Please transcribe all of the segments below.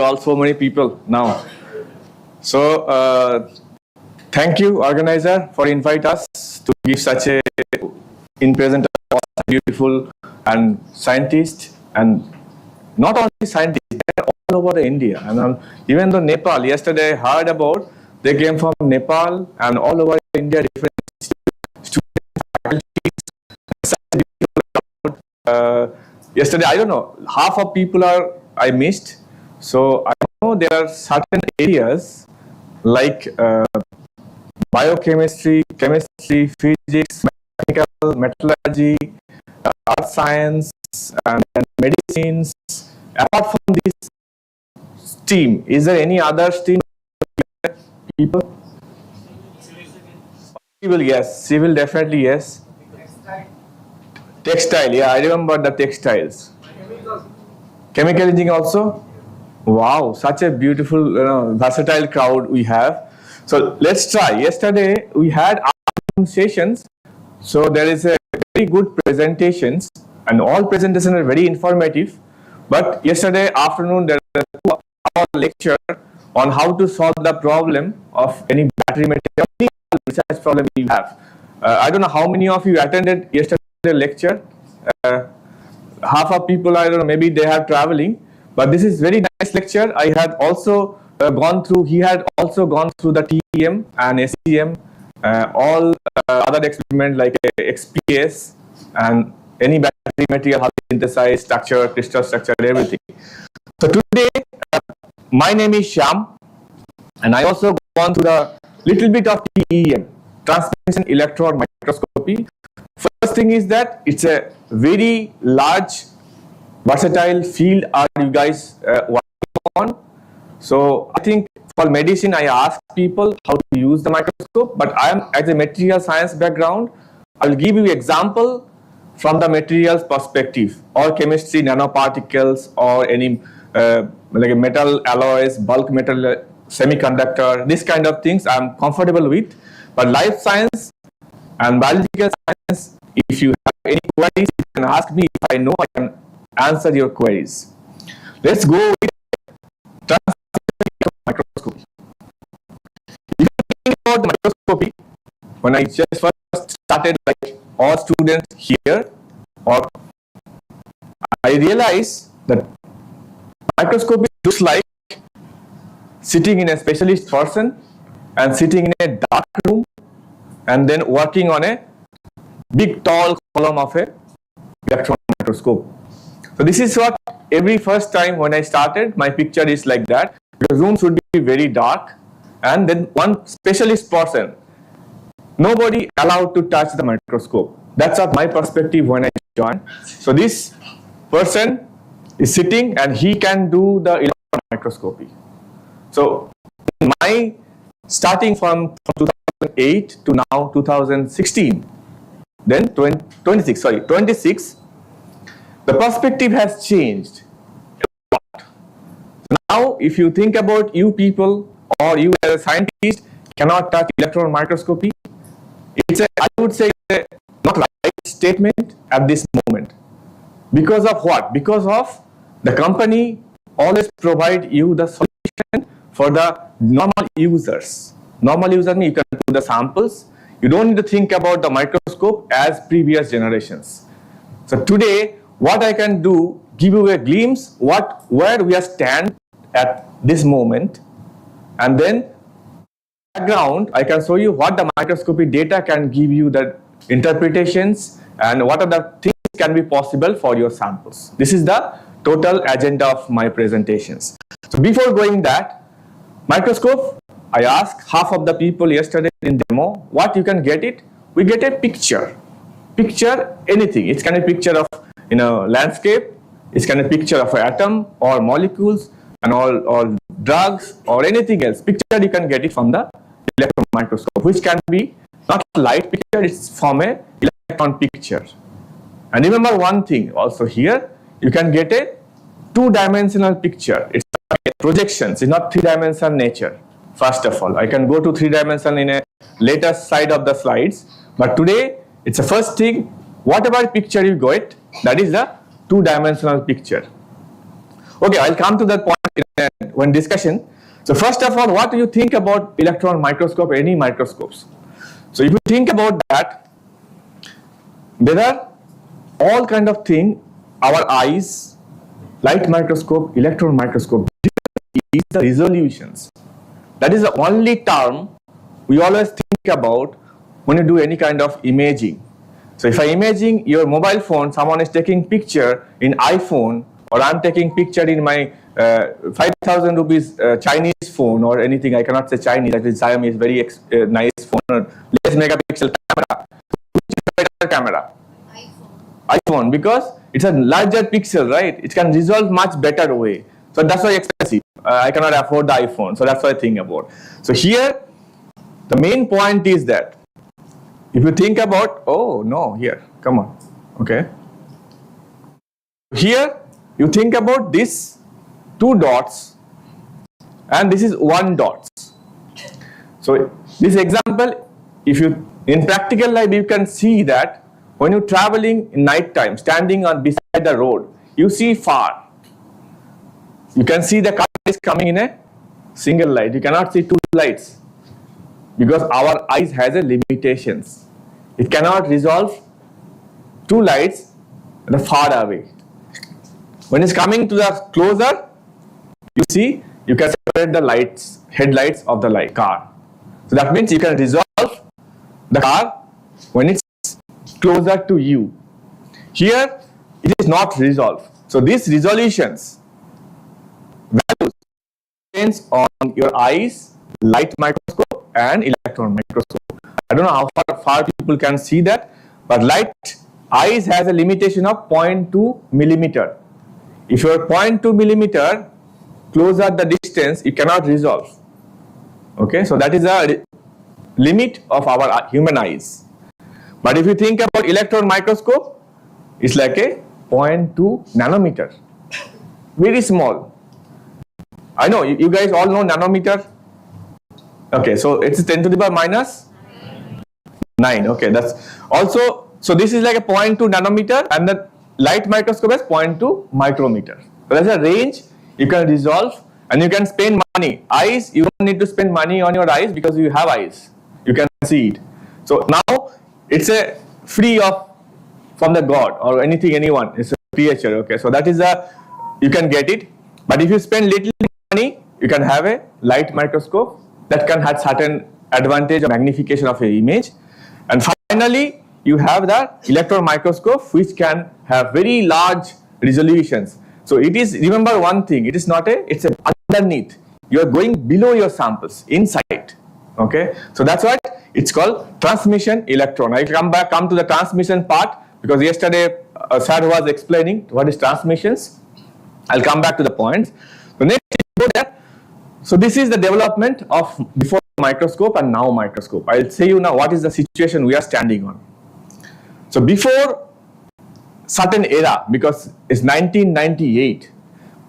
all so many people now. So thank you, organizer, for invite us to give such a in-present beautiful and scientist, and not only scientists, they're all over India. And even though Nepal, yesterday I heard about, they came from Nepal and all over India, different students, faculties. Yesterday, I don't know, half of people I missed. So I know there are certain areas like biochemistry, chemistry, physics, mechanical, metallurgy, earth science, and medicines. Apart from this stream, is there any other stream? People? Civil, yes. Civil, definitely, yes. Textile, yeah, I remember the textiles. Chemical engineering also? Wow, such a beautiful, versatile crowd we have. So let's try. Yesterday we had afternoon sessions. So there is a very good presentations, and all presentations are very informative. But yesterday afternoon there was a 2-hour lecture on how to solve the problem of any battery material, any research problem you have. I don't know how many of you attended yesterday lecture. Half of people, I don't know, maybe they are traveling, but this is very nice lecture. I had also gone through, he had also gone through the TEM and SEM, all other experiments like XPS and any battery material, how to synthesize, structure, crystal structure, everything. So today, my name is Shyam, and I also gone through the little bit of TEM, transmission electron microscopy. First thing is that it's a very large, versatile field are you guys working on. So I think for medicine, I ask people how to use the microscope, but I am as a material science background, I will give you example from the materials perspective, or chemistry, nanoparticles, or any like metal alloys, bulk metal, semiconductor, this kind of things I'm comfortable with. But life science and biological science, if you have any queries, you can ask me. If I know, I can answer your queries. Let's go with microscopy. If you think about microscopy, when I just first started, like all students here, or I realized that microscopy looks like sitting in a specialist person and sitting in a dark room and then working on a big tall column of a electron microscope. So this is what every first time when I started, my picture is like that. The room should be very dark, and then one specialist person, nobody allowed to touch the microscope. That's what my perspective when I joined. So this person is sitting and he can do the electron microscopy. So my starting from 2008 to now 2016, then 26, the perspective has changed a lot. Now, if you think about you people or you as a scientist cannot touch electron microscopy, it's a, I would say, not right statement at this moment. Because of what? Because of the company always provide you the solution for the normal users. Normal user means you can do the samples. You don't need to think about the microscope as previous generations. So today, what I can do, give you a glimpse where we are stand at this moment, and then background I can show you what the microscopy data can give you, the interpretations, and what are the things can be possible for your samples. This is the total agenda of my presentations. So before going that, microscope, I asked half of the people yesterday in demo, what you can get it? We get a picture. Picture anything. It can be a picture of landscape. It can be a picture of an atom or molecules and all drugs or anything else. Picture you can get it from the electron microscope, which can be not light picture. It's from a electron picture. And remember one thing also here, you can get a two-dimensional picture. It's like projections. It's not three-dimensional nature. First of all, I can go to three-dimensional in a later side of the slides, but today it's the first thing. Whatever picture you get, that is the two-dimensional picture. Okay, I'll come to that point one discussion. So first of all, what do you think about electron microscope, any microscopes? So if you think about that, there are all kind of thing, our eyes, light microscope, electron microscope, is the resolutions. That is the only term we always think about when you do any kind of imaging. So if I imaging your mobile phone, someone is taking picture in iPhone, or I'm taking picture in my 5,000 rupees Chinese phone or anything. I cannot say Chinese, that is Xiaomi is very nice phone, less megapixel camera. Which is better camera? iPhone, because it's a larger pixel, right? It can resolve much better way. So that's why expensive. I cannot afford the iPhone. So that's what I think about. So here, the main point is that if you think about, oh no, here, come on, okay. Here, you think about this 2 dots and this is 1 dot. So this example, if you, in practical life, you can see that when you're traveling in night time, standing on beside the road, you see far. You can see the car is coming in a single light. You cannot see 2 lights because our eyes has a limitations. It cannot resolve 2 lights the far away. When it's coming to the closer, you see, you can separate the lights, headlights of the car. So that means you can resolve the car when it's closer to you. Here, it is not resolved. So these resolutions, values, depends on your eyes, light microscope and electron microscope. I don't know how far people can see that, but light eyes has a limitation of 0.2 millimeter. If you are 0.2 millimeter closer the distance, you cannot resolve. Okay, so that is a limit of our human eyes. But if you think about electron microscope, it's like a 0.2 nanometer, very small. I know you guys all know nanometer. Okay, so it's 10 to the power minus 9. Okay, that's also, so this is like a 0.2 nanometer and the light microscope is 0.2 micrometer. So that's a range you can resolve and you can spend money. Eyes, you don't need to spend money on your eyes because you have eyes. You can see it. So now it's a free of from the God or anything, anyone. It's a creature. Okay, so that is a, you can get it. But if you spend little money, you can have a light microscope that can have certain advantage of magnification of your image. And finally, you have the electron microscope which can have very large resolutions. So it is, remember one thing, it is not a, it's a underneath. You are going below your samples, inside. Okay, so that's what it's called transmission electron. I come to the transmission part because yesterday sir was explaining what is transmissions. I'll come back to the points. So next, go there. So this is the development of before microscope and now microscope. I'll say you now what is the situation we are standing on. So before certain era, because it's 1998,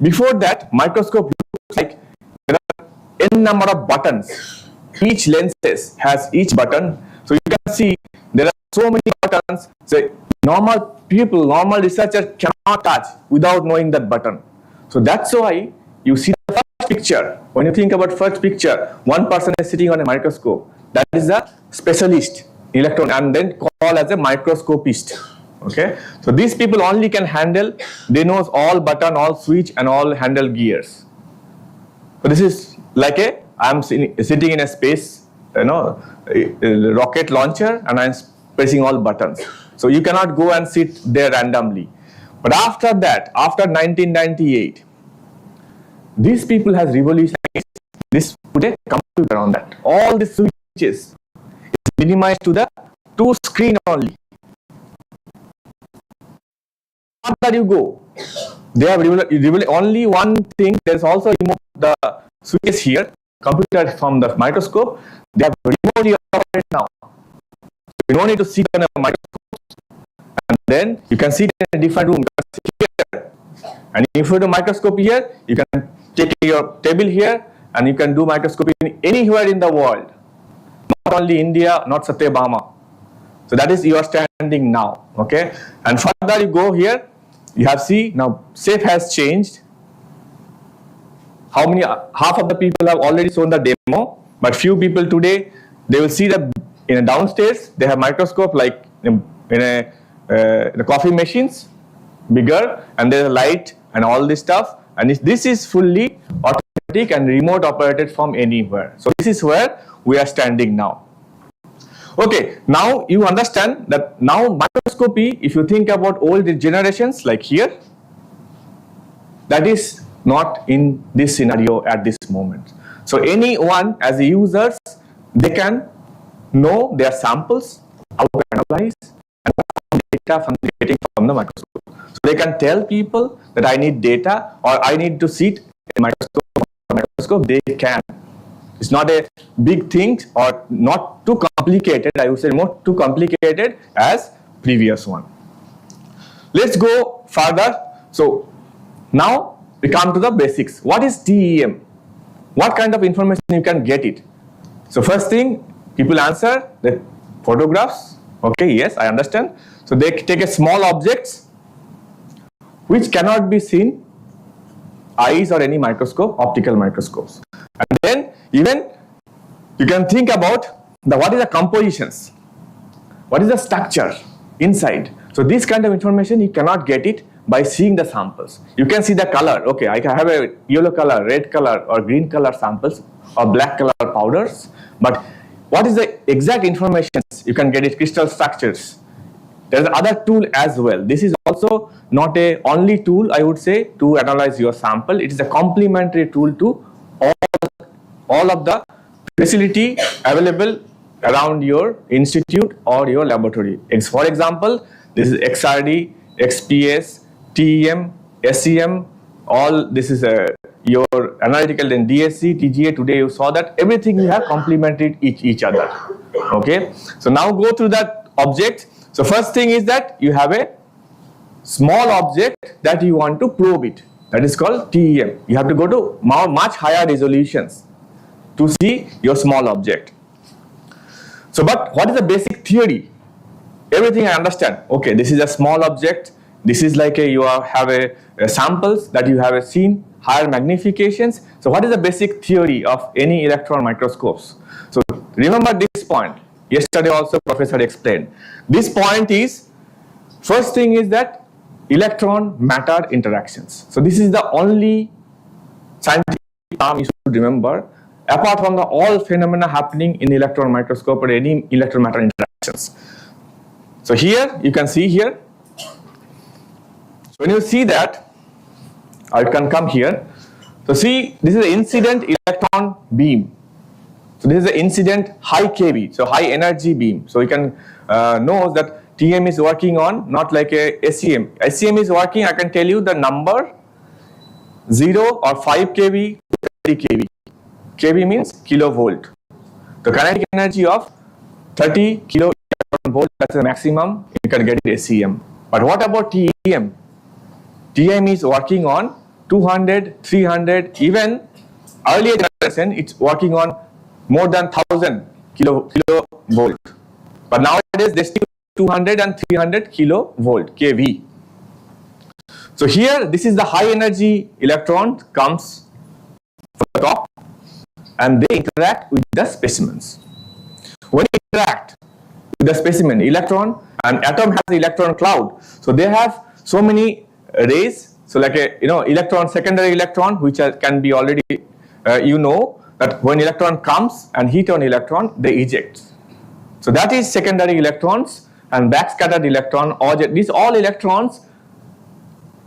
before that microscope looks like there are n number of buttons. Each lenses has each button. So you can see there are so many buttons. So normal people, normal researcher cannot touch without knowing that button. So that's why you see the first picture. When you think about first picture, one person is sitting on a microscope. That is a specialist in electron and then called as a microscopist. Okay. So these people only can handle, they know all button, all switch and all handle gears. So this is like a, I'm sitting in a space, you know, a rocket launcher and I'm pressing all buttons. So you cannot go and sit there randomly. But after that, after 1998, these people has revolutionized this, put a computer on that. All the switches is minimized to the 2 screen only. After you go, they have only one thing, there is also remove the switches here, computer from the microscope, they have remotely operated now. You don't need to sit on a microscope and then you can sit in a different room. Here. And if you do microscopy here, you can take your table here and you can do microscopy anywhere in the world. Not only India, not Satyabama. So that is you are standing now. Okay. And further you go here, you have see now shape has changed. how many, half of the people have already shown the demo, but few people today, they will see that in a downstairs, they have microscope like in the coffee machines, bigger, and there's a light and all this stuff, and this is fully automatic and remote operated from anywhere. So this is where we are standing now. Okay, now you understand that now microscopy, if you think about old generations like here, that is not in this scenario at this moment. So anyone as a users, they can know their samples, how to analyze, and data from getting from the microscope. So they can tell people that I need data or I need to see it in microscope, they can. It's not a big thing or not too complicated, I would say more too complicated as previous one. Let's go further. So now we come to the basics. What is TEM? What kind of information you can get it? So first thing, people answer the photographs. Okay, yes, I understand. So they take a small objects which cannot be seen eyes or any microscope, optical microscopes. And then even you can think about what is the compositions, what is the structure inside. So this kind of information you cannot get it by seeing the samples. You can see the color. Okay, I can have a yellow color, red color or green color samples or black color powders, but what is the exact information? You can get it crystal structures. There is other tool as well. This is also not a only tool, I would say, to analyze your sample. It is a complementary tool to all of the facility available around your institute or your laboratory. For example, this is XRD, XPS, TEM, SEM, all this is your analytical and DSC, TGA. Today you saw that everything you have complemented each other. Okay, so now go through that object. So first thing is that you have a small object that you want to probe it. That is called TEM. You have to go to much higher resolutions to see your small object. So, but what is the basic theory? Everything I understand. Okay, this is a small object. This is like you have a samples that you have seen, higher magnifications. So, what is the basic theory of any electron microscopes? So, remember this point. Yesterday also professor explained. This point is, first thing is that electron matter interactions. So, this is the only scientific term you should remember, apart from the all phenomena happening in electron microscope or any electron matter interactions. So here you can see here. So when you see that, I can come here. So see, this is the incident electron beam. So this is the incident high kV, so high energy beam. So you can know that TM is working on not like a SEM. SEM is working, I can tell you the number 0 or 5 kV to 30 kV. kV means kilovolt. The kinetic energy of 30 kilovolt, that's the maximum, you can get it SEM. But what about TEM? TEM is working on 200, 300, even earlier generation, it's working on more than 1000 kilovolt. But nowadays, they still 200 and 300 kilovolt, kV. So here, this is the high energy electron comes from the top, and they interact with the specimens. When they interact with the specimen, electron, and atom has electron cloud. So they have so many rays. So like a electron, secondary electron, which can be already that when electron comes and hit on electron, they eject. So that is secondary electrons and backscattered electron. Or these all electrons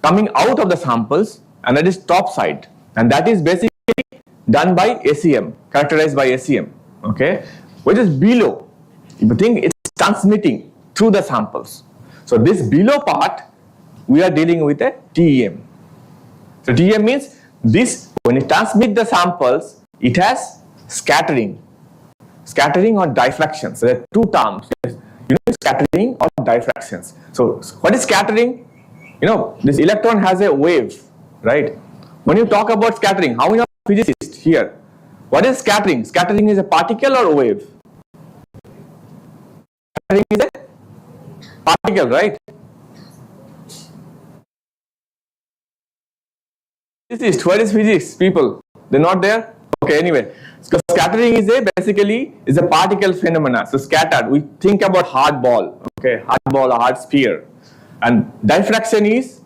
coming out of the samples, and that is top side, and that is basically done by SEM, characterized by SEM, okay, which is below. You think it's transmitting through the samples. So this below part, we are dealing with a TEM. So TEM means this, when it transmits the samples, it has scattering or diffraction. So there are two terms, scattering or diffractions. So what is scattering? This electron has a wave, right? When you talk about scattering, how many of physicists here? What is scattering? Scattering is a particle or a wave? Scattering is a particle, right? Physicist, what is physics, people? They're not there? Okay, anyway. So scattering is basically a particle phenomena. So scattered, we think about hard ball, okay, hard ball or hard sphere. And diffraction is,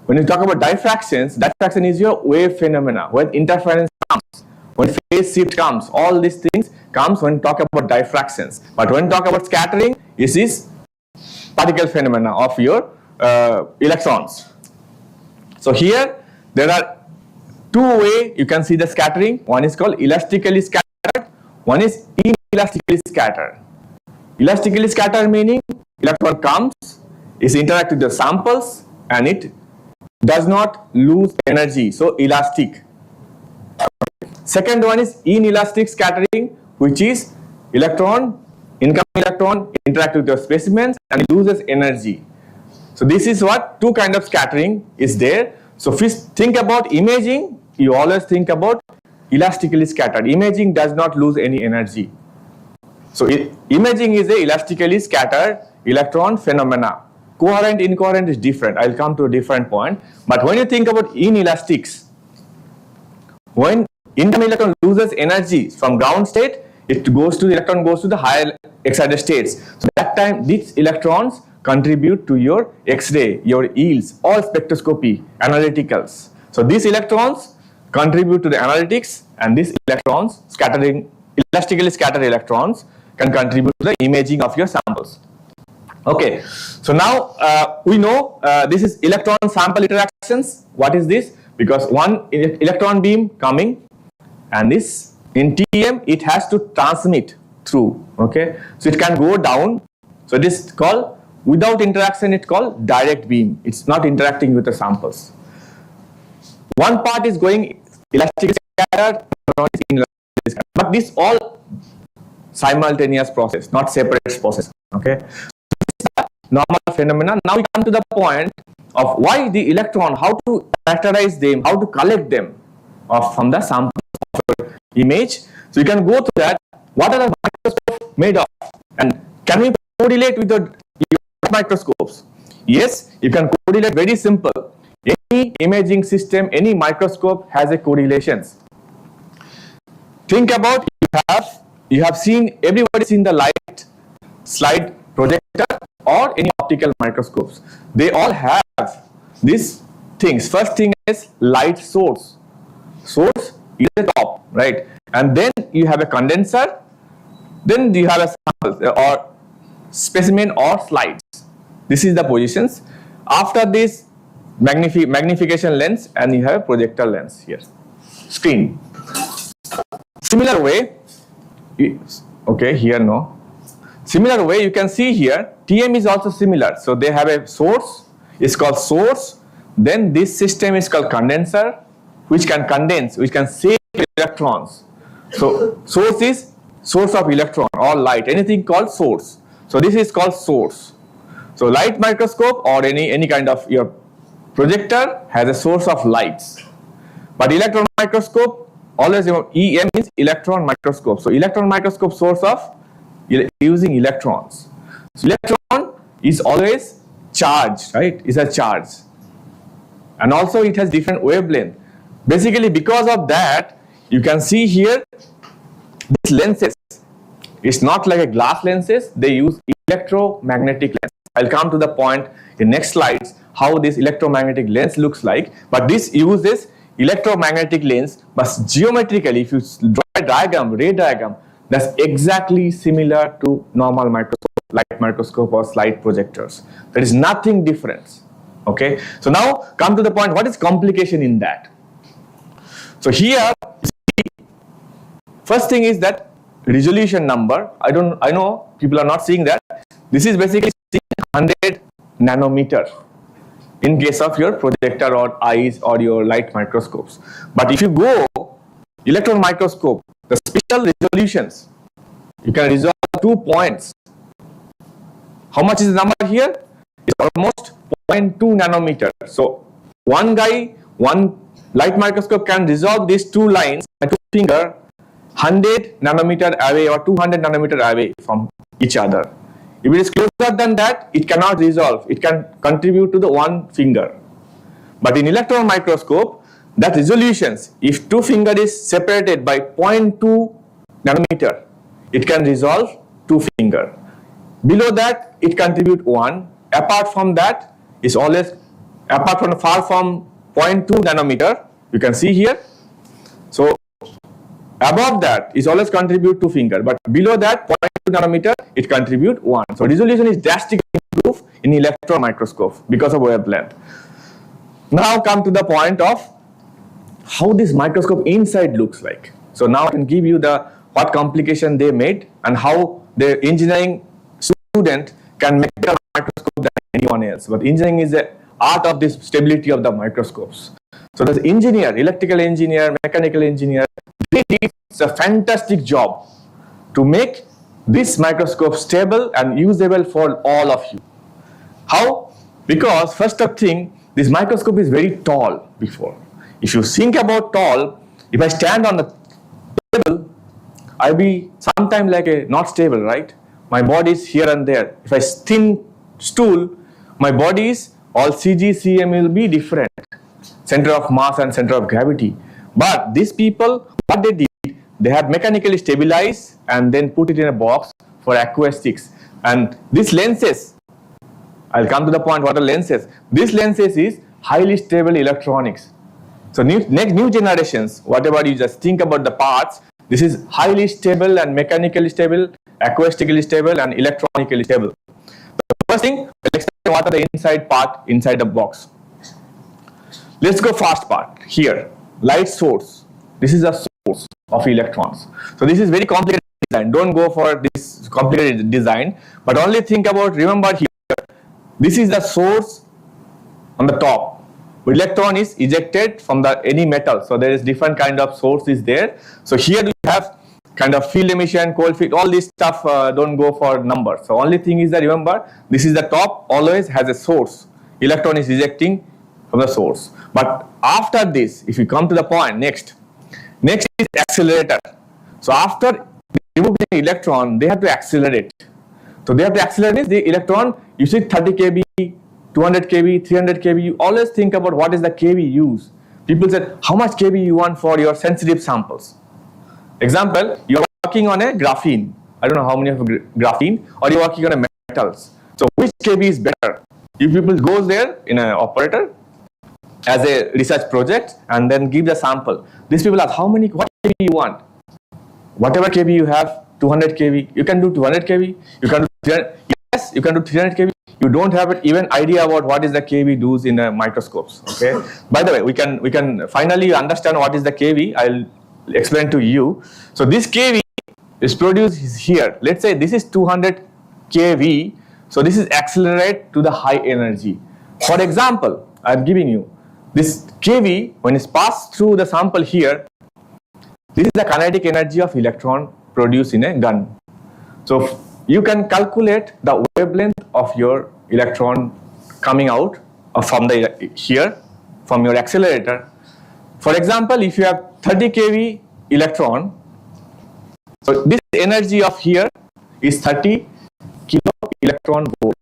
when you talk about diffraction is your wave phenomena. When interference comes, when phase shift comes, all these things comes when you talk about diffractions. But when you talk about scattering, this is particle phenomena of your electrons. So here there are two ways you can see the scattering. One is called elastically scattered, one is inelastically scattered. Elastically scattered meaning electron comes, is interact with the samples, and it does not lose energy, so elastic. Second one is inelastic scattering, which is incoming electron interact with your specimens and it loses energy. So this is what two kind of scattering is there. So if you think about imaging, you always think about elastically scattered. Imaging does not lose any energy. So imaging is a elastically scattered electron phenomena. Coherent, incoherent is different. I'll come to a different point. But when you think about inelastics, when incoming electron loses energy from ground state, electron goes to the higher excited states. So that time these electrons contribute to your X-ray, your yields, or spectroscopy, analyticals. So these electrons contribute to the analytics, and these electrons, elastically scattered electrons, can contribute to the imaging of your samples. Okay, so now we know this is electron sample interactions. What is this? Because one electron beam coming, and this in TEM it has to transmit through. Okay, so it can go down. So it is called, without interaction, it's called direct beam. It's not interacting with the samples. One part is going elastically scattered, one is inelastically scattered. But this all simultaneous process, not separate process. Okay. Normal phenomena. Now we come to the point of why the electron, how to characterize them, how to collect them from the sample of your image. So you can go to that. What are the microscopes made of? And can we correlate with the microscopes? Yes, you can correlate. Very simple. Any imaging system, any microscope has a correlations. Think about, you have seen, everybody seen the light slide projector or any optical microscopes. They all have these things. First thing is light source. Source is the top, right? And then you have a condenser. Then you have a sample or specimen or slides. This is the positions. After this, magnification lens, and you have projector lens here. Screen. Similar way, okay, here no. Similar way, you can see here, TM is also similar. So they have a source, it's called source. Then this system is called condenser, which can condense, which can save electrons. So source is source of electron or light, anything called source. So this is called source. So light microscope or any kind of your projector has a source of lights. But electron microscope, always remember, EM is electron microscope. So electron microscope source of using electrons. So electron is always charged, right? It's a charge. And also it has different wavelength. Basically because of that, you can see here, these lenses, it's not like a glass lenses, they use electromagnetic lens. I'll come to the point in next slides, how this electromagnetic lens looks like. But this uses electromagnetic lens, but geometrically, if you draw a diagram, ray diagram, that's exactly similar to normal microscope, light microscope or slide projectors. There is nothing different. Okay. So now come to the point, what is complication in that? So here, first thing is that resolution number. I know people are not seeing that. This is basically 100 nanometer in case of your projector or eyes or your light microscopes. But if you go electron microscope, the special resolutions, you can resolve 2 points. How much is the number here? It's almost 0.2 nanometer. So one light microscope can resolve these two lines by two finger 100 nanometer away or 200 nanometer away from each other. If it is closer than that, it cannot resolve. It can contribute to the one finger. But in electron microscope, that resolutions, if two finger is separated by 0.2 nanometer, it can resolve two finger. Below that, it contribute 1. Apart from that, is always apart from far from 0.2 nanometer. You can see here. So above that is always contribute 2 finger, but below that 0.2 nanometer it contribute 1. So resolution is drastically improved in electron microscope because of wavelength. Now come to the point of how this microscope inside looks like. So now I can give you the what complication they made and how the engineering student can make a microscope than anyone else. But engineering is the art of this stability of the microscopes. So the engineer, electrical engineer, mechanical engineer, they did a fantastic job to make this microscope stable and usable for all of you. How? Because first of thing, this microscope is very tall before. If you think about tall, if I stand on the table, I'll be sometime like a not stable, right? My body is here and there. If I thin stool, my body is all CG, CM will be different. Center of mass and center of gravity. But these people, what they did, they have mechanically stabilized and then put it in a box for acoustics. And these lenses, I'll come to the point what are lenses. These lenses is highly stable electronics. So new generations, whatever you just think about the parts, this is highly stable and mechanically stable, acoustically stable and electronically stable. The first thing, let's explain what are the inside part inside the box. Let's go fast part here. Light source. This is a source of electrons. So this is very complicated design. Don't go for this complicated design, but only think about, remember here, this is the source on the top. Electron is ejected from the any metal. So there is different kind of source is there. So here we have kind of field emission, cold field, all this stuff don't go for numbers. So only thing is that remember, this is the top always has a source. Electron is ejecting from the source. But after this, if you come to the point, next is accelerator. So after removing the electron, they have to accelerate. So they have to accelerate the electron. You see 30 kb, 200 kb, 300 kb. You always think about what is the kb use. People said, how much kb you want for your sensitive samples? Example, you are working on a graphene. I don't know how many of graphene, or you are working on a metals. So which kb is better? You people goes there in an operator as a research project and then give the sample. These people ask, what kb you want? Whatever kb you have, 200 kb, you can do 200 kb, you can do 300, yes, you can do 300 kb. You don't have even idea about what is the kb does in microscopes. Okay. By the way, we can finally understand what is the kb. I'll explain to you. So this kV is produced here. Let's say this is 200 kV. So this is accelerate to the high energy. For example, I'm giving you this kV when it's passed through the sample here. This is the kinetic energy of electron produced in a gun. So you can calculate the wavelength of your electron coming out from the here from your accelerator. For example, if you have 30 kV electron, so this energy of here is 30 kilo electron volt,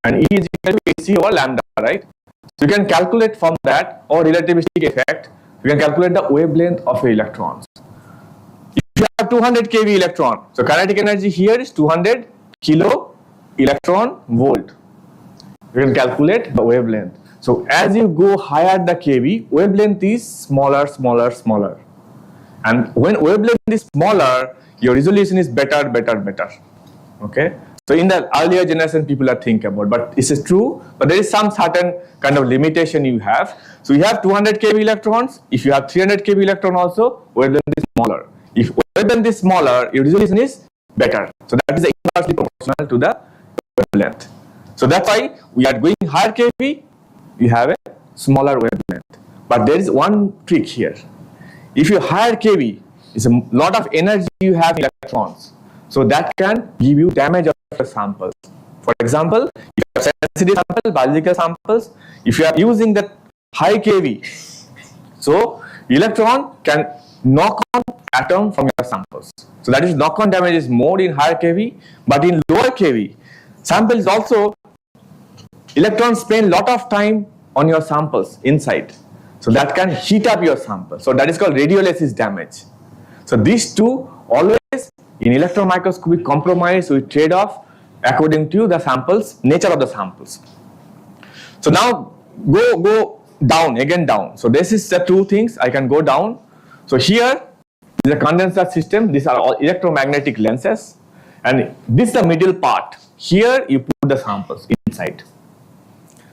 and E is equal to AC over lambda, right? So you can calculate from that, or relativistic effect, you can calculate the wavelength of electrons. If you have 200 kV electron, so kinetic energy here is 200 kilo electron volt. You can calculate the wavelength. So as you go higher the kV, wavelength is smaller. And when wavelength is smaller, your resolution is better. Okay. So in the earlier generation, people are thinking about, but this is true, but there is some certain kind of limitation you have. So you have 200 kV electrons. If you have 300 kV electron also, wavelength is smaller. If wavelength is smaller, your resolution is better. So that is inversely proportional to the wavelength. So that's why we are going higher kV, you have a smaller wavelength. But there is one trick here. If you higher kV, it's a lot of energy you have in electrons. So that can give you damage of the samples. For example, if you have sensitive samples, biological samples, if you are using that high kV, so electron can knock on atom from your samples. So that is knock on damage is more in higher kV, but in lower kV, samples also, electrons spend lot of time on your samples inside. So that can heat up your sample. So that is called radiolysis damage. So these two always in electron microscopy compromise with trade-off according to the samples, nature of the samples. So now go down, again down. So this is the two things, I can go down. So here is a condenser system, these are all electromagnetic lenses, and this is the middle part. Here you put the samples inside.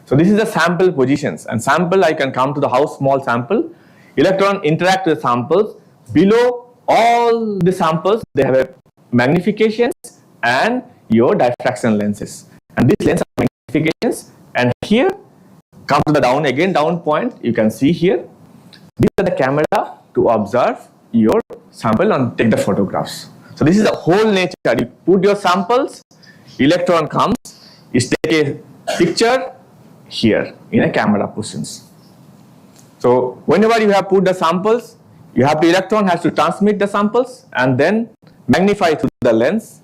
So this is the sample positions, and sample I can come to the how small sample. Electron interact with the samples. Below all the samples they have a magnifications and your diffraction lenses, and these lenses are magnifications, and here come to the down, again down point, you can see here these are the camera to observe your sample and take the photographs. So this is the whole nature. You put your samples, electron comes, you take a picture here in a camera positions. So whenever you have put the samples, you have the electron has to transmit the samples and then magnify through the lens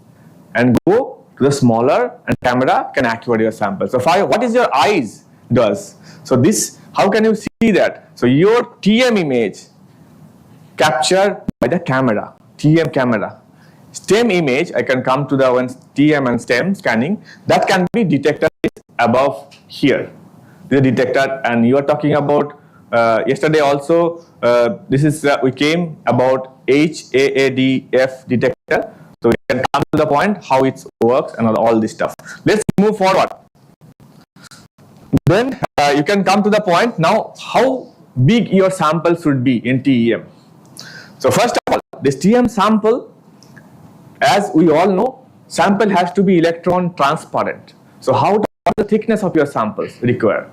and go to the smaller, and camera can acquire your sample. So what is your eyes does? So this, how can you see that? So your TM image captured by the camera, TM camera. STEM image, I can come to the one TM and STEM scanning, that can be detected above here. The detector, and you are talking about yesterday also, this is we came about HAADF detector. So we can come to the point how it works and all this stuff. Let's move forward. Then you can come to the point now how big your sample should be in TEM. So first of all, this TM sample, as we all know, sample has to be electron transparent. So what the thickness of your samples require?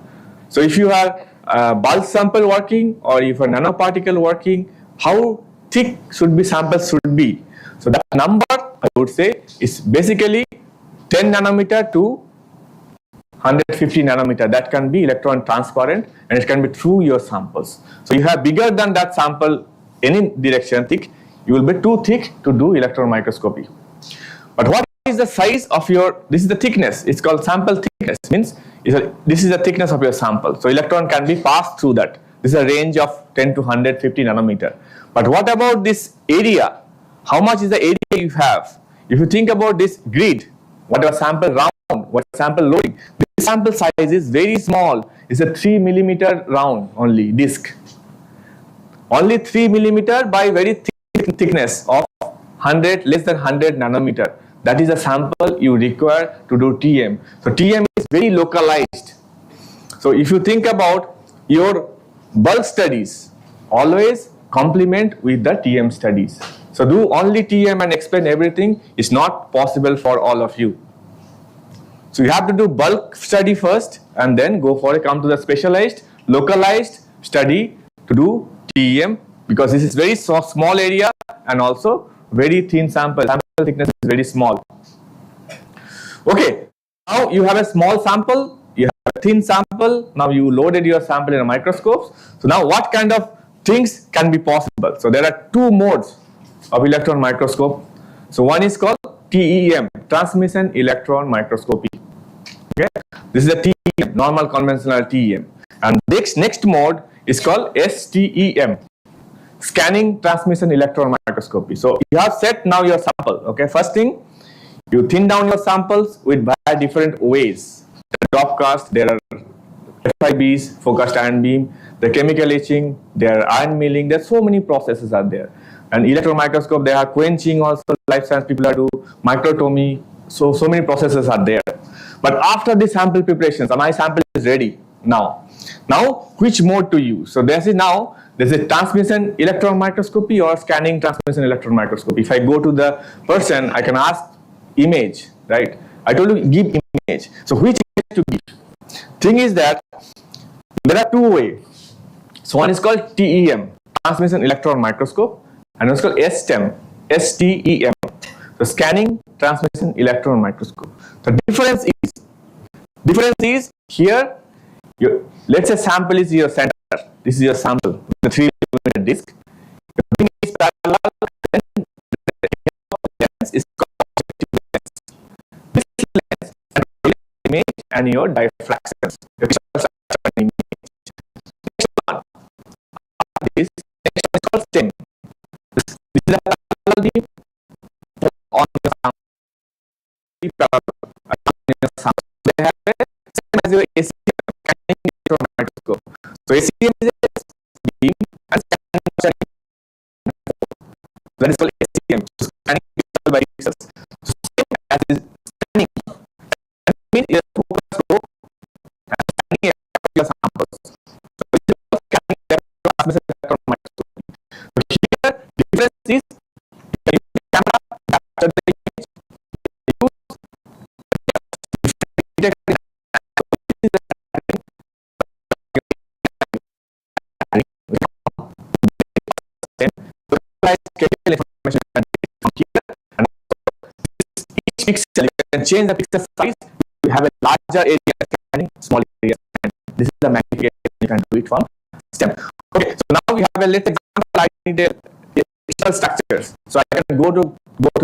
So if you have a bulk sample working or if a nanoparticle working, how thick should be samples should be? So that number I would say is basically 10 nanometer to 150 nanometer. That can be electron transparent and it can be through your samples. So you have bigger than that sample any direction thick, you will be too thick to do electron microscopy. But what is the size of your, this is the thickness, it's called sample thickness, means this is the thickness of your sample. So electron can be passed through that. This is a range of 10 to 150 nanometer. But what about this area? How much is the area you have? If you think about this grid, what your sample round, what sample loading, this sample size is very small. It's a 3 millimeter round only disc. Only 3 millimeter by very thick thickness of 100, less than 100 nanometer. That is the sample you require to do TM. So TM is very localized. So if you think about your bulk studies, always complement with the TM studies. So do only TM and explain everything is not possible for all of you. So you have to do bulk study first and then go for come to the specialized, localized study to do TEM, because this is very small area and also very thin sample. Sample thickness is very small. Okay, now you have a small sample, you have a thin sample, now you loaded your sample in a microscope. So now what kind of things can be possible? So there are two modes of electron microscope. So one is called TEM, transmission electron microscopy. Okay, this is a TEM, normal conventional TEM. And next mode is called STEM, scanning transmission electron microscopy. So you have set now your sample. Okay, first thing, you thin down your samples with different ways. Drop cast, there are FIBs, focused ion beam, the chemical etching, there are ion milling. There are so many processes are there. And electron microscope, they are quenching also. Life science people are do microtomy. So many processes are there. But after the sample preparations, my sample is ready now. Now, which mode to use? So there's a transmission electron microscopy or scanning transmission electron microscopy. If I go to the person, I can ask image, right? I told you give image. So which image to give? Thing is that there are two ways. So one is called TEM, transmission electron microscope, and one is called STEM, STEM, the scanning transmission electron microscope. The difference is here. Let's say sample is your center. This is your sample, the 3 millimeter disc. The beam is parallel, then the lens is called lens. This lens and image and your diffractions. Next one, parallel. They have a same as your ACM, scanning electron microscope. So ACM is a beam and scanning. That is called ACM, scanning pixel by pixels. So same as is scanning. That means it is a focus scope and scanning a samples. So it is scanning transmission electron microscopy. So here difference is you use the camera to capture the image. You use information from here, and each pixel you can change the pixel size. You have a larger area scanning, small area scanning. This is the magnification you can do it from STEM. Okay, so now we have a let's example. I need a crystal structures, so I can go to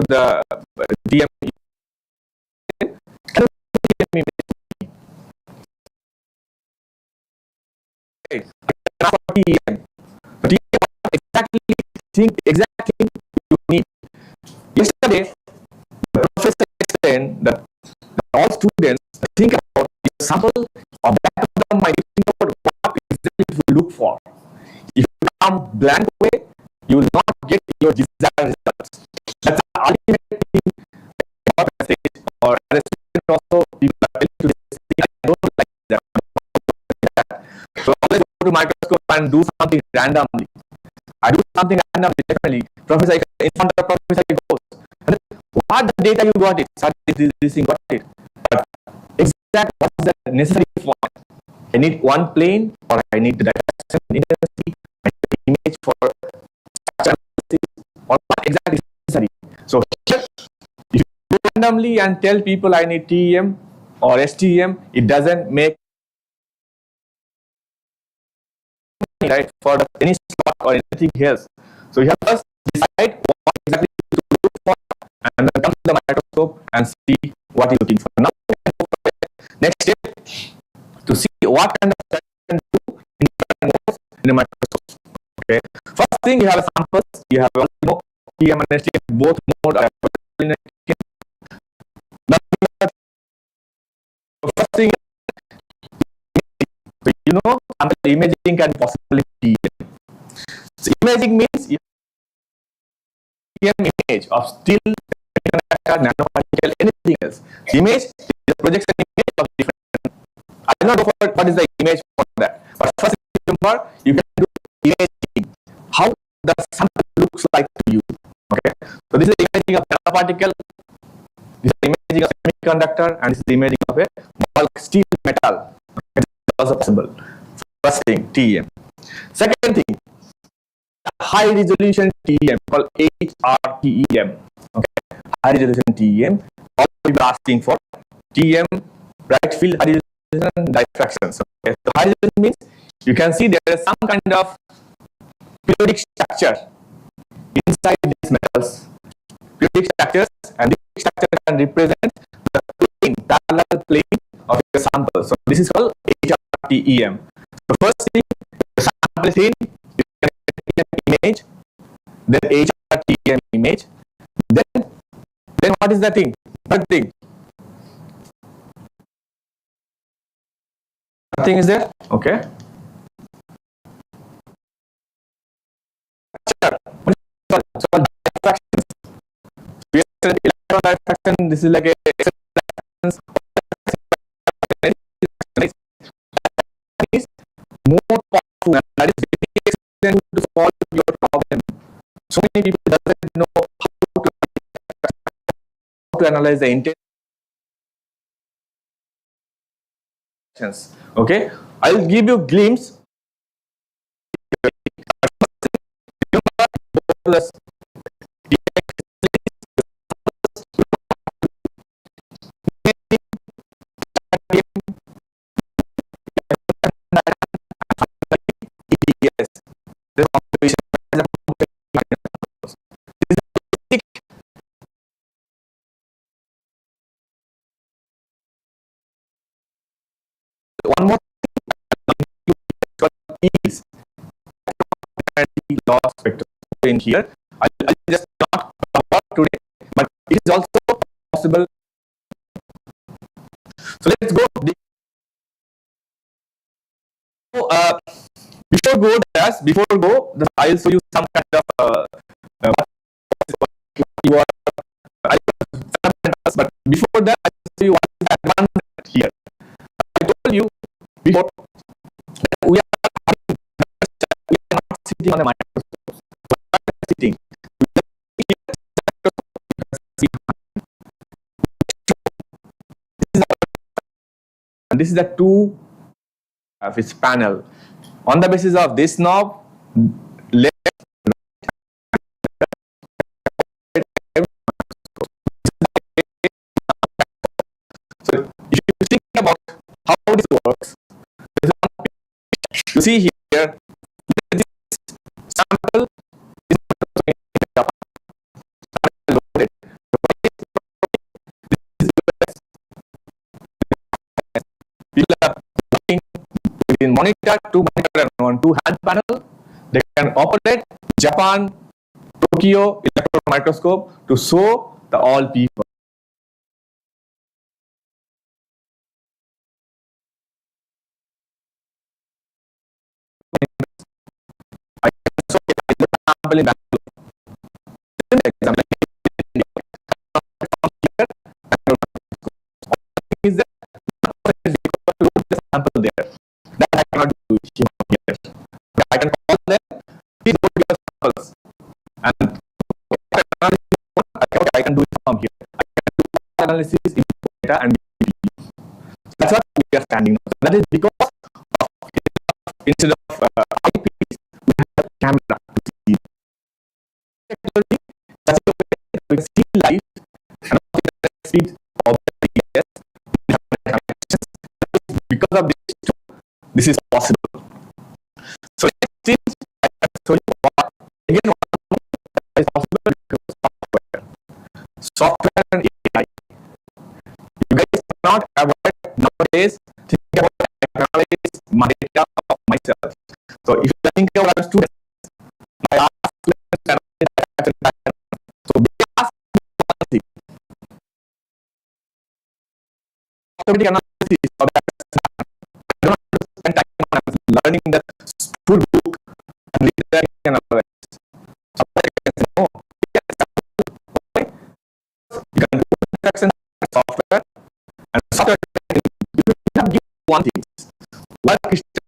the DM. Okay, TEM. Exactly think exactly you need. Yesterday, the professor explained that all students think about the sample or back of the mind, think about what exactly to look for. If you come blank way, you will not get your desired results. That's the ultimate thing about message, or as a student also people are telling to this thing, I don't like that. So always go to microscope and do something randomly. I do something randomly, definitely. Professor, in front of the professor it goes. And what the data you got it? This thing got it. But exact what is the necessary form? I need one plane, or I need the direction intensity, I need the image for structure analysis, or what exactly is necessary. So here, if you go randomly and tell people I need TEM or STEM, it doesn't make right for any slot or anything else. So you have to decide what exactly to look for, and then come to the microscope and see what you're looking for. Now, next step to see what kind of study you can do in a microscope. Okay. First thing, you have a samples. You have TEM and STEM both mode are available in a first thing, sample imaging can possibly be TEM. So imaging means image of still, nanoparticle, anything else. The image is a projection image of different. I do not know what is the image for that. But first, remember, you can do imaging. How the sample looks like to you. Okay. So this is the imaging of nanoparticle. This is the imaging of semiconductor, and this is the imaging of a bulk steel metal. Okay. This is also possible. First thing, TEM. Second thing, high resolution TEM called HRTEM. Okay, high resolution TEM. All people are asking for TEM, bright field high resolution diffractions. Okay, so high resolution means you can see there is some kind of periodic structure inside these metals. Periodic structures, and this structure can represent the plane, parallel plane of your sample. So this is called HRTEM. The first thing, the sample is in, you can get an image, then HRTEM image, then what is the thing? Third thing. Nothing is there? Okay. So diffractions. We have electron diffraction. This is like a more powerful, and that is very extent to solve your problem. So many people doesn't know how to analyze the intentions. Okay, I'll give you a glimpse. One more thing is loss spectroscopy in here. I'll just not cover today, but it is also possible So let's go. Before go, I'll show you some kind of you are, but before that, I'll show you what is the advantage here. I told you before that we are not sitting on a microscope. We are sitting. This is the two of its panel. On the basis of this knob, left, right, so if you think about how this works, you see here, this sample is loaded. People are looking within monitor, and two hand panel. They can operate Japan, Tokyo electron microscope to show the all people. I can show the sample in is that the sample there. That I cannot do here. I can call them, please go to your samples, and I can do it from here. I can do analysis, input data, and that's what we are standing on. That is because instead of eyepiece, we have a camera to see. That's the way we see life and speed of the because of this is possible. So since I show you what again what is possible because software and AI. You guys cannot avoid nowadays thinking about analyze my data of myself. So if you think about our students, I ask them so they ask one thing. Automatic analysis of that. I don't have to spend time on learning the full book and read that and analyze. So I can say, no, you can do interaction software and software you have given one thing. What crystals,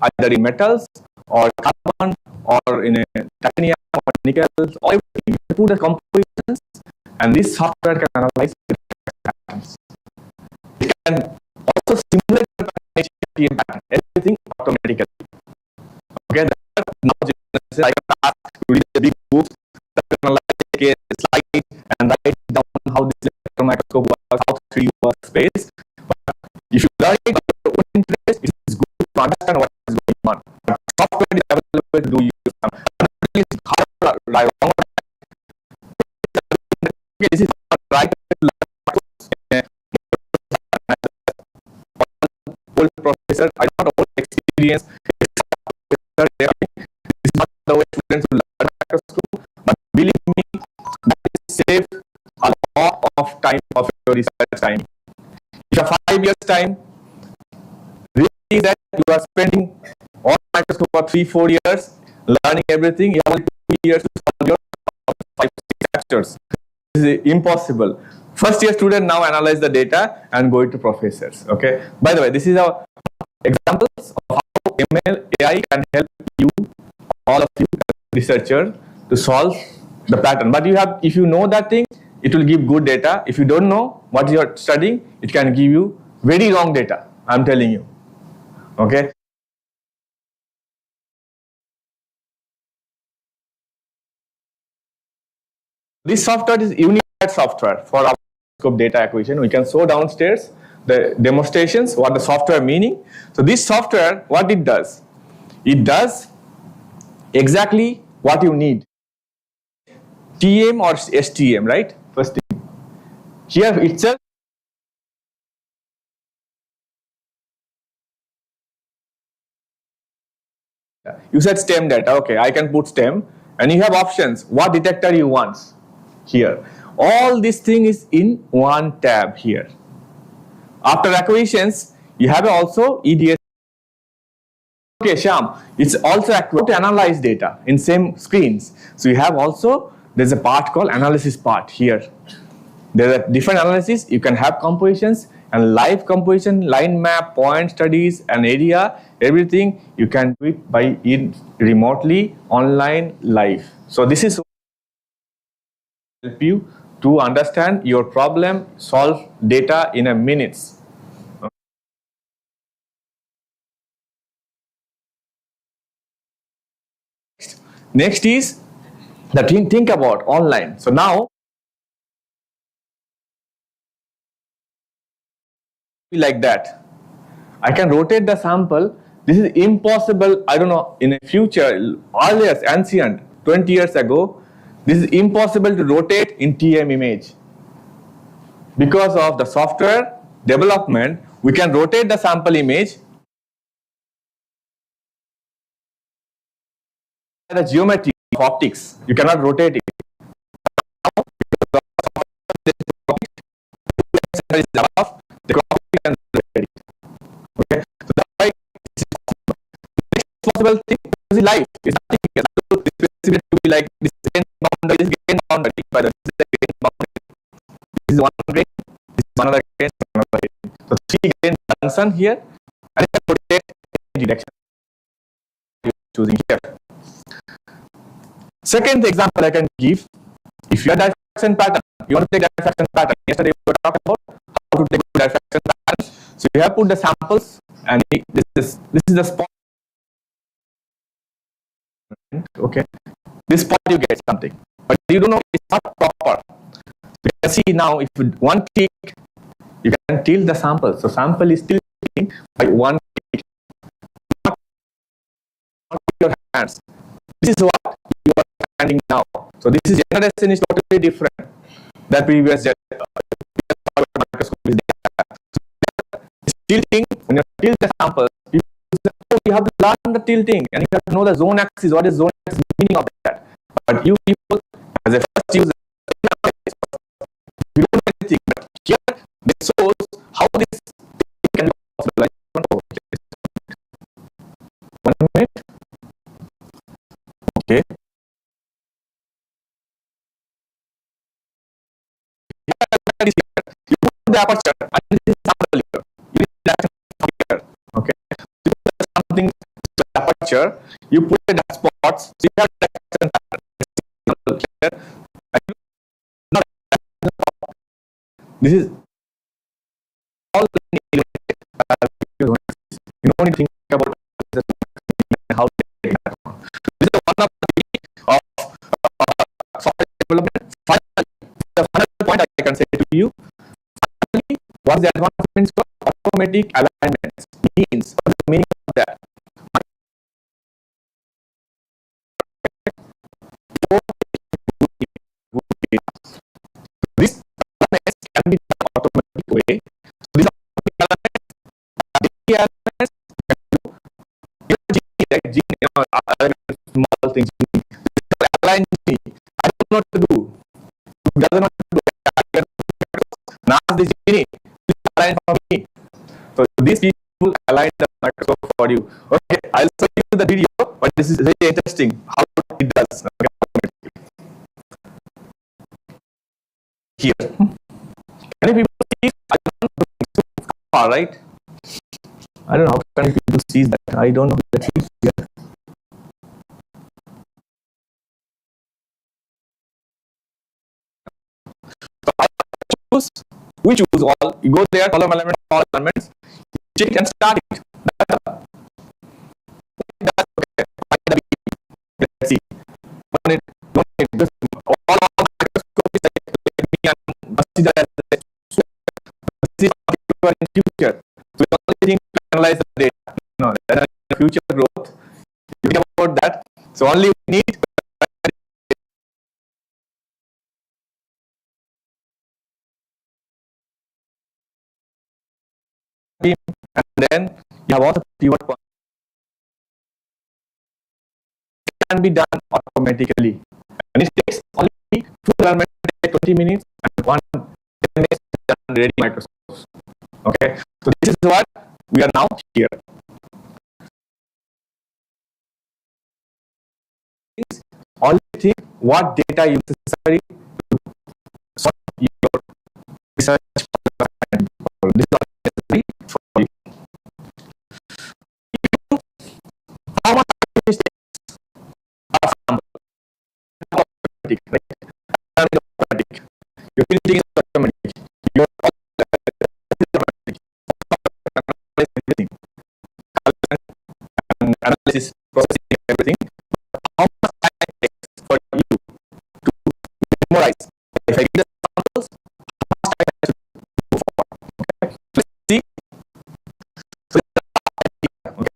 either in metals or carbon or in a titanium or nickel or everything. You put the compositions and this software can analyze the patterns. It can also simulate the pattern, everything automatically. Okay, that's now I can ask to read the big books, like a slide and write down how this electron microscope works, how 3D works, space. But if you learn it by your own interest, it is good to understand what is going on. But software is available to do use some. This is right. Old professor, I don't have old experience. This is not the way students will learn microscope, but believe me, that is save a lot of time of your research time. If you have 5 years time, really that you are spending on microscope for 3-4 years learning everything, you have only 2 years to solve your 5-6 factors. This is impossible. First year student now analyze the data and go into professors. Okay. By the way, this is our examples of how ML AI can help you, all of you researchers, to solve the pattern. But you have, if you know that thing, it will give good data. If you don't know what you are studying, it can give you very wrong data. I'm telling you. Okay. This software is unified software for our scope data acquisition. We can show downstairs the demonstrations, what the software meaning. So this software, what it does exactly what you need. TM or STM, right? First thing. Here itself, you said STEM data. Okay, I can put STEM, and you have options. What detector you want here. All this thing is in one tab here. After acquisitions, you have also EDS. Okay, Shyam, it's also to analyze data in same screens. So you have also, there's a part called analysis part here. There are different analysis. You can have compositions and live composition, line map, point studies, and area, everything you can do it by in remotely, online, live. So this is help you to understand your problem, solve data in a minutes. Next is the thing, think about online. So now like that, I can rotate the sample. This is impossible. I don't know, in the future, earlier, ancient, 20 years ago, this is impossible to rotate in TM image. Because of the software development, we can rotate the sample image. The geometry of optics, you cannot rotate it. The can rotate it. Okay, so that's why next possible thing is life. It's nothing else. This is to be like this gain boundary, this gain boundary, by the gain boundary. This is one grain, this is another grain, another grain. So three grain junction here, and then rotate in direction choosing here. Second example I can give, if you have diffraction pattern, you want to take diffraction pattern. Yesterday we were talking about how to take diffraction pattern. So you have put the samples, and this is the spot. Okay, this spot you get something, but you don't know it's not proper. You can see now, if one tick, you can tilt the sample. So sample is tilting by one tick. Not your hands. This is what you are standing now. So this is generation is totally different than previous microscope is there. So tilting, when you tilt the sample, you have to learn the tilting, and you have to know the zone axis. What is zone axis meaning of that? But you people, as a first user, you don't know anything. But here, this shows how this can be possible. Like 1 minute. Okay. You put the aperture, and this is sample here. You need that here. Okay. You put something to the aperture, you put the spots, so you have here. This is all you don't need to think about how to take that on. This is one of software development. Finally, the final point I can say to you, finally, what is the advancements for automatic alignments means? What is the meaning of that? This can be done automatic way. So these are small things. Align me. I don't know what to do. Who doesn't know what to do? Now this genie, please align for me. So these people align the microscope for you. Okay, I'll show you the video, but this is very interesting how it does. Here. Can you people see? I don't know so far, right? I don't know how can people see that. I don't know that here. So I choose. We choose all. You go there, column element, all elements. You check it and start it. Okay. Let's see. All microscope is like in future. So the only thing to analyze the data. No, the future growth. You think about that. So only we need and then you have also pivot point. It can be done automatically, and it takes only 2 elements, 20 minutes, and 10 minutes ready microscopes. Okay, what we are now here. Only think what data you necessary to solve your research problem. This is all necessary for you. How much mistakes are sample? Automatic, right? Automatic. Your filtering is automatic. Your automatic. Everything. Analysis, processing, everything. How much time it takes for you to memorize? If I get the samples, how much time I should go for? Okay. Let's see. So, okay.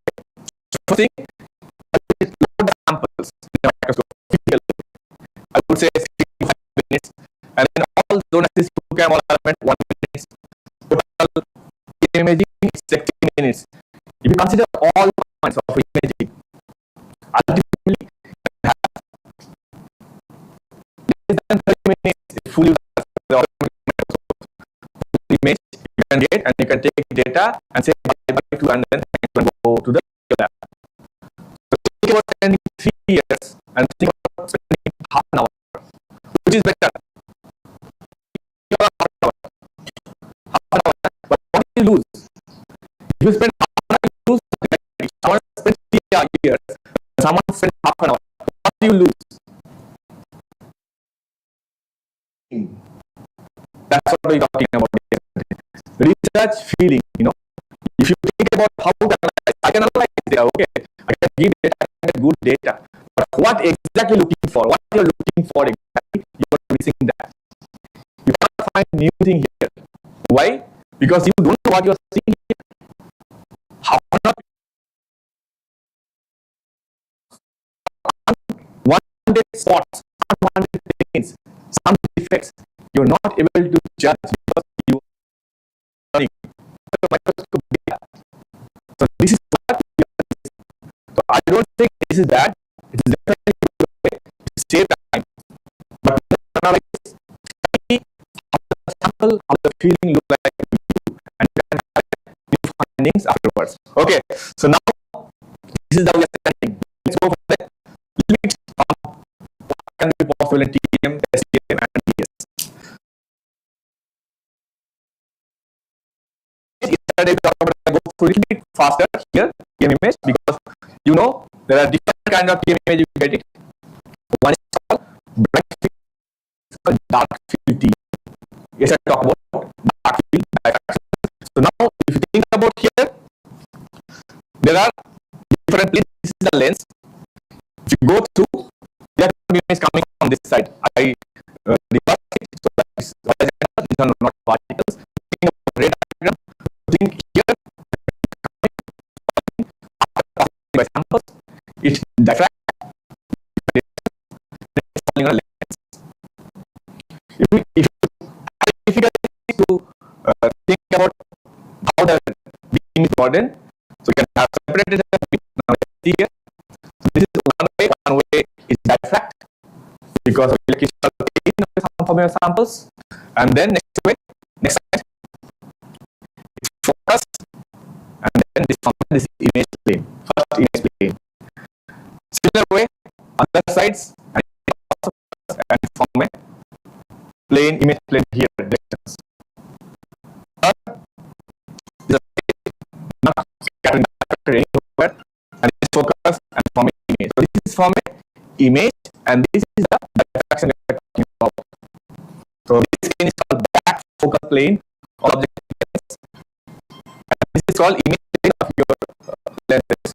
First thing, load the samples in the microscope. I would say 5 minutes, and then all donations you can all element 1 minute. Total imaging is 60 minutes. If you consider all points of imaging, ultimately less than 30 minutes is fully the image you can get, and you can take data and say bye to, and then go to the lab. So think about spending 3 years and think about spending half an hour. Which is better? Half an hour. But what do you lose? If you spend half an hour, you lose. Someone spends 3 years, someone spends half an hour. What do you lose? That's what we're talking about here. Research feeling, If you think about how to analyze, I can analyze data, okay? I can give data, I can get good data. But what exactly looking for? What you're looking for exactly, you're missing that. You can't find new thing here. Why? Because you don't know what you're seeing here. How not unwanted spots, unwanted things, some defects, you're not able to judge because you are learning microscope data. So this is what we are doing. So I don't think this is bad. It is definitely a way to save time. But analyze, see how the sample, how the feeling look like to you, and you can have new findings afterwards. Okay, so now this is the understanding. Let's go for the limits of what can be possible in TM, STM, and DS. Yesterday we talked about, I go through a little bit faster here, TM image, because there are different kind of TM image you get it. One is called bright field, called dark field TM. Yes, I talk about dark field diffraction. So now, if you think about here, there are different planes. This is the lens. If you go through, there are image coming from this side. I reverse it so that these are not particles. Think about ray diagram. Think here, by samples, it diffracts. Falling on a lens. If you to think about how the beam is broadened, so you can have separated the beam. Now here, this is one way is diffract because of electrical gain of some of your samples, and then next side, it's focus, and then this image plane, first image plane. Similar way, other sides, and form a plane, image plane here, distance. Not scattering anywhere, and this focus and form an image. So this is form an image, and this is the diffraction we are talking about. So this plane is called back focal plane of object lens, and this is called image plane of your lenses.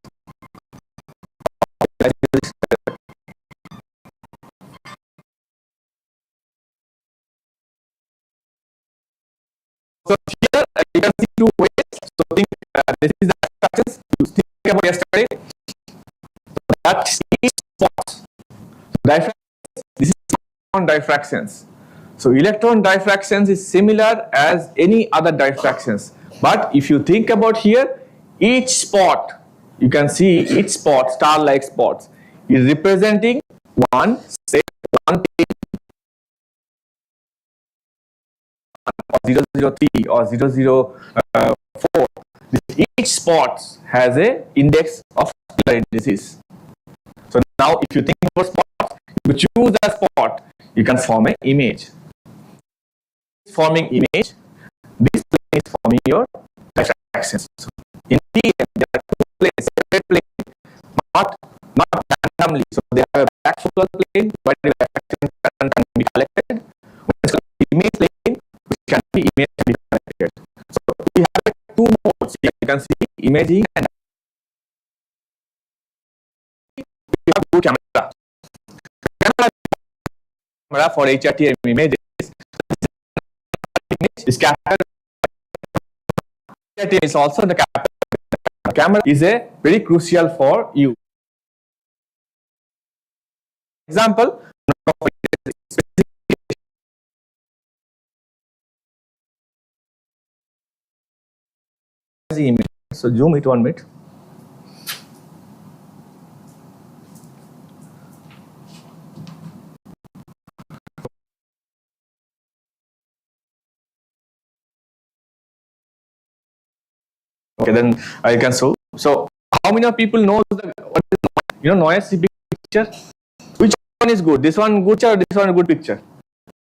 So here you can see 2 ways. So think this is the diffractions you think about yesterday. So that is spots. So this is electron diffractions. So electron diffractions is similar as any other diffractions. But if you think about here, each spot, you can see each spot, star-like spots, is representing one thing, or 003 or 004. Each spot has a index of color indices. So now if you think about spots, if you choose a spot, you can form an image. Forming image, this plane is forming your diffractions. So in TM, there are two planes, separate planes, not randomly. So they have a back focal plane, but the diffraction can be collected. When it's called image plane, which can be image can be collected. So we have two modes. Here you can see imaging and we have good camera. Camera for HRT images. This is also the camera. Camera is a very crucial for you. Example, so zoom it 1 minute. Okay, then I can show. So, how many of people know what is noise picture? Which one is good? This one good picture or this one good picture?